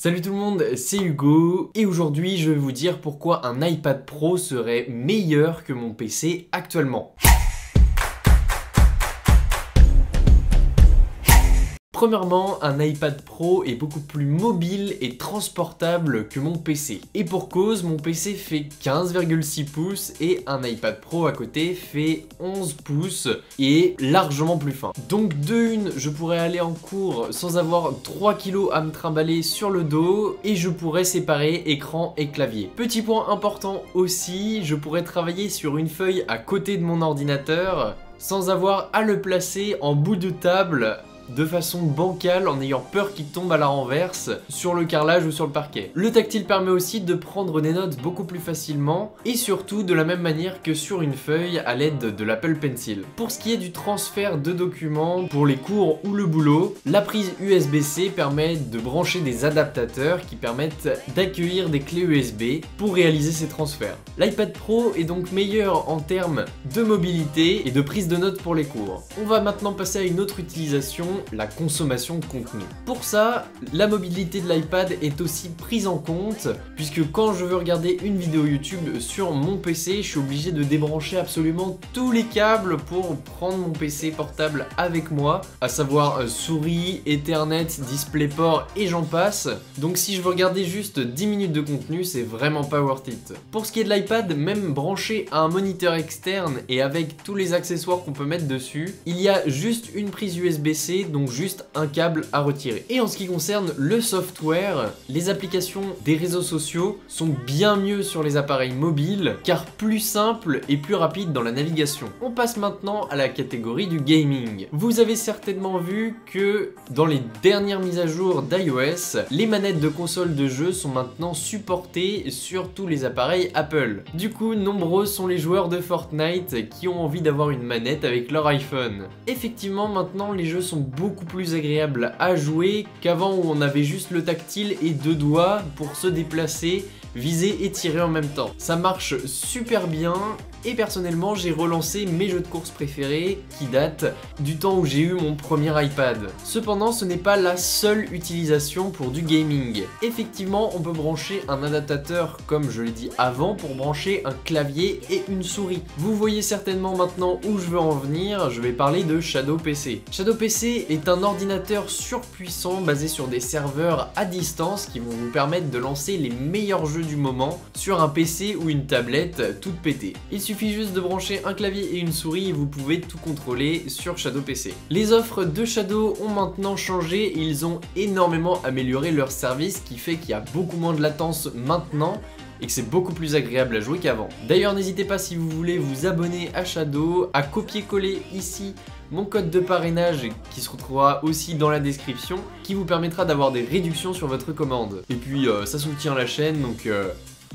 Salut tout le monde, c'est Hugo et aujourd'hui je vais vous dire pourquoi un iPad Pro serait meilleur que mon PC actuellement. Premièrement, un iPad Pro est beaucoup plus mobile et transportable que mon PC. Et pour cause, mon PC fait 15,6 pouces et un iPad Pro à côté fait 11 pouces et est largement plus fin. Donc de une, je pourrais aller en cours sans avoir 3 kilos à me trimballer sur le dos et je pourrais séparer écran et clavier. Petit point important aussi, je pourrais travailler sur une feuille à côté de mon ordinateur sans avoir à le placer en bout de table de façon bancale en ayant peur qu'il tombe à la renverse sur le carrelage ou sur le parquet. Le tactile permet aussi de prendre des notes beaucoup plus facilement et surtout de la même manière que sur une feuille à l'aide de l'Apple Pencil. Pour ce qui est du transfert de documents pour les cours ou le boulot, la prise USB-C permet de brancher des adaptateurs qui permettent d'accueillir des clés USB pour réaliser ces transferts. L'iPad Pro est donc meilleur en termes de mobilité et de prise de notes pour les cours. On va maintenant passer à une autre utilisation, la consommation de contenu. Pour ça, la mobilité de l'iPad est aussi prise en compte, puisque quand je veux regarder une vidéo YouTube sur mon PC, je suis obligé de débrancher absolument tous les câbles pour prendre mon PC portable avec moi, à savoir souris, Ethernet, DisplayPort et j'en passe. Donc si je veux regarder juste 10 minutes de contenu, c'est vraiment pas worth it. Pour ce qui est de l'iPad, même branché à un moniteur externe et avec tous les accessoires qu'on peut mettre dessus, il y a juste une prise USB-C, donc juste un câble à retirer. Et en ce qui concerne le software, les applications des réseaux sociaux sont bien mieux sur les appareils mobiles, car plus simple et plus rapide dans la navigation. On passe maintenant à la catégorie du gaming. Vous avez certainement vu que dans les dernières mises à jour d'iOS, les manettes de console de jeu sont maintenant supportées sur tous les appareils Apple. Du coup, nombreux sont les joueurs de Fortnite qui ont envie d'avoir une manette avec leur iPhone. Effectivement, maintenant les jeux sont beaucoup plus agréable à jouer qu'avant où on avait juste le tactile et deux doigts pour se déplacer, viser et tirer en même temps. Ça marche super bien et personnellement j'ai relancé mes jeux de course préférés qui datent du temps où j'ai eu mon premier iPad. Cependant ce n'est pas la seule utilisation pour du gaming. Effectivement on peut brancher un adaptateur comme je l'ai dit avant pour brancher un clavier et une souris. Vous voyez certainement maintenant où je veux en venir, je vais parler de Shadow PC. Shadow PC est un ordinateur surpuissant basé sur des serveurs à distance qui vont vous permettre de lancer les meilleurs jeux du moment sur un PC ou une tablette toute pétée. Il suffit juste de brancher un clavier et une souris et vous pouvez tout contrôler sur Shadow PC. Les offres de Shadow ont maintenant changé et ils ont énormément amélioré leur service, qui fait qu'il y a beaucoup moins de latence maintenant et que c'est beaucoup plus agréable à jouer qu'avant. D'ailleurs n'hésitez pas, si vous voulez vous abonner à Shadow, à copier-coller ici mon code de parrainage qui se retrouvera aussi dans la description, qui vous permettra d'avoir des réductions sur votre commande. Et puis ça soutient la chaîne, donc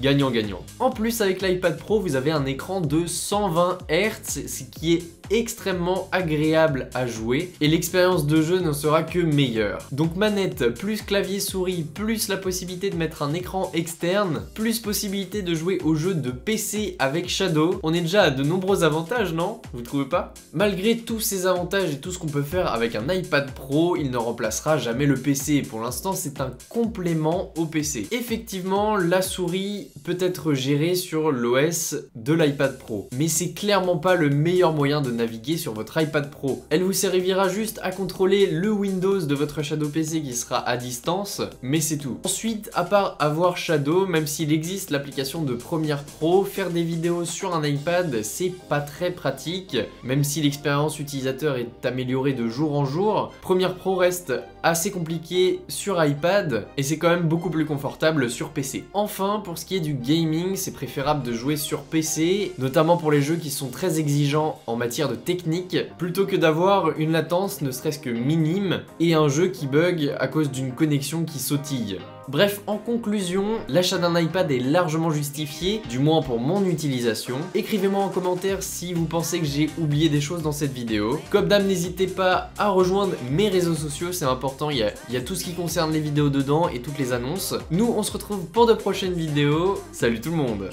gagnant-gagnant. En plus, avec l'iPad Pro, vous avez un écran de 120 Hz, ce qui est extrêmement agréable à jouer et l'expérience de jeu ne sera que meilleure. Donc manette plus clavier souris plus la possibilité de mettre un écran externe plus possibilité de jouer aux jeux de PC avec Shadow, on est déjà à de nombreux avantages, non? Vous trouvez pas? Malgré tous ces avantages et tout ce qu'on peut faire avec un iPad Pro, il ne remplacera jamais le PC. Pour l'instant c'est un complément au PC. Effectivement la souris peut être gérée sur l'OS de l'iPad Pro, mais c'est clairement pas le meilleur moyen de naviguer sur votre iPad Pro. Elle vous servira juste à contrôler le Windows de votre Shadow PC qui sera à distance, mais c'est tout. Ensuite, à part avoir Shadow, même s'il existe l'application de Premiere Pro, faire des vidéos sur un iPad, c'est pas très pratique, même si l'expérience utilisateur est améliorée de jour en jour. Premiere Pro reste assez compliqué sur iPad et c'est quand même beaucoup plus confortable sur PC. Enfin, pour ce qui est du gaming, c'est préférable de jouer sur PC, notamment pour les jeux qui sont très exigeants en matière de technique, plutôt que d'avoir une latence ne serait-ce que minime et un jeu qui bug à cause d'une connexion qui sautille. Bref, en conclusion, l'achat d'un iPad est largement justifié, du moins pour mon utilisation. Écrivez-moi en commentaire si vous pensez que j'ai oublié des choses dans cette vidéo. Comme d'hab, n'hésitez pas à rejoindre mes réseaux sociaux, c'est important, il y a tout ce qui concerne les vidéos dedans et toutes les annonces. Nous, on se retrouve pour de prochaines vidéos. Salut tout le monde!